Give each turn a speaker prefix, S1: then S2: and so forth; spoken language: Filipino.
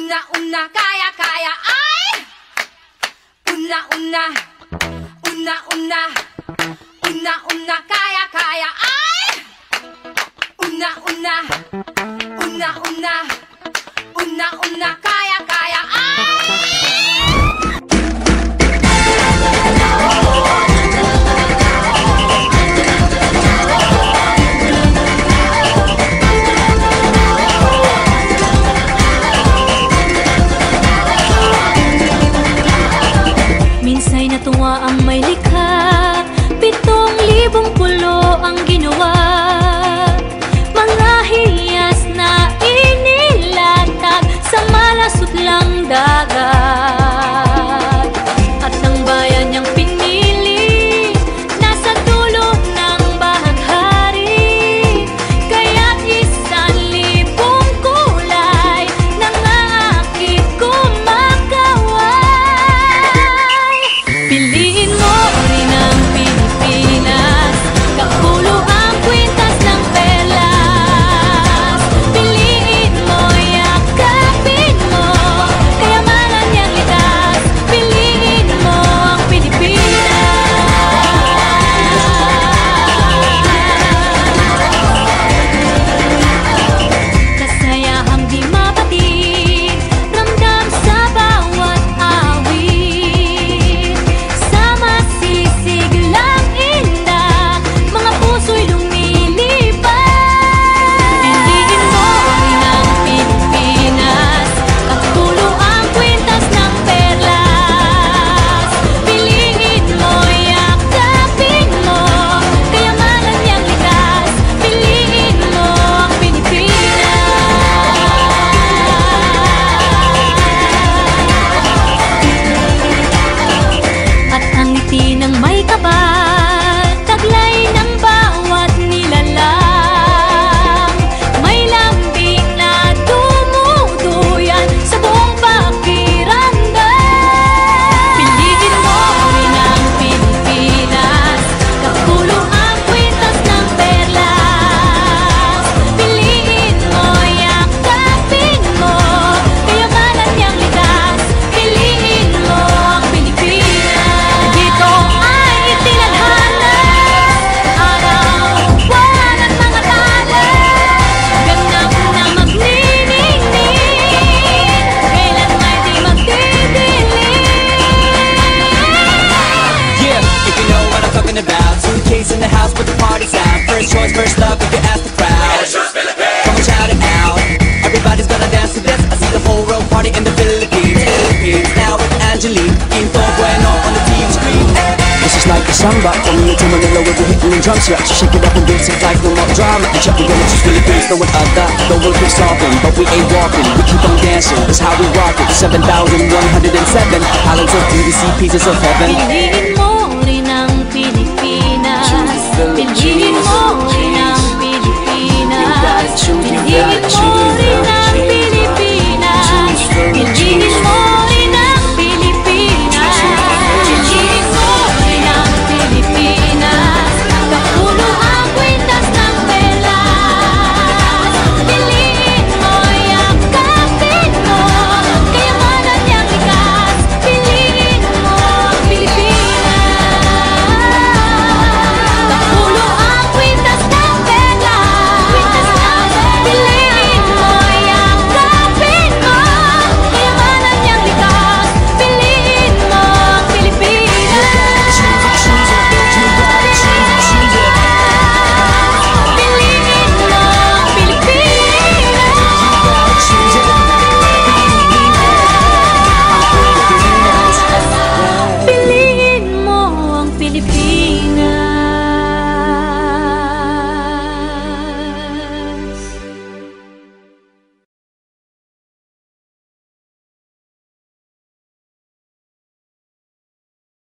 S1: Una, kaya, kaya, ay! Una, kaya, kaya, ay! Una, kaya, kaya, ay!
S2: Minsa'y natuwa ang may likha, 7,000 pulo ang ginawa. Mga hiyas na inilatag sa malasot lang dagat. At ang bayan niyang pinili nasa dulo ng bahaghari. Kaya't 1,000 kulay nangangakit kumakaway. Piliin mo rin ang Pilipinas, kapulo ang kwintas ng perlas. Piliin mo, yakapin mo, kayamanan niyang likas. Piliin mo ang Pilipinas. Kasayahang di mapatid, ramdam sa bawat awit. Sa masisig lang indak, mga puso'y lumilipad. Piliin mo rin ang Pilipinas, kapulo ang kwintas ng perlas. Piliin mo, yakapin mo, kayamanan niyang likas. Piliin mo ang Pilipinas. At ang ngiti ng may kapal, taglay ng bawat nilalang. May lambing na dumuduyan sa buong pakiramdam. Piliin mo rin ang Pilipinas, kapulo ang kwintas ng perlas. Piliin mo, yakapin mo, kayamanan niyang likas. Piliin mo ang Pilipinas. Dito ay itinadhana, araw-buwan at mga tala. Ganap na magniningning, kailan may di magdidilim.
S3: Yeah, if you know what I'm talking about. Suitcase in the house, but the party's out. First choice, first love, if you ask the crowd. Come on, shout it out. Everybody's gonna dance to this. I see the whole world party in the Philippines. Now with Angelique, Quinto Bueno on the TV screen.
S4: This is like a samba, from here to Manila with the hitting and drums. Yeah, so shake it up and dance it like no more drama. And check again, it's just Philippines, no one other. The world keeps talking, but we ain't walking. We keep on dancing, that's how we rock it. 7,107 islands of beauty, pieces of heaven.
S2: Piliin mo rin ang Pilipinas. Piliin mo rin ang Pilipinas. Piliin mo rin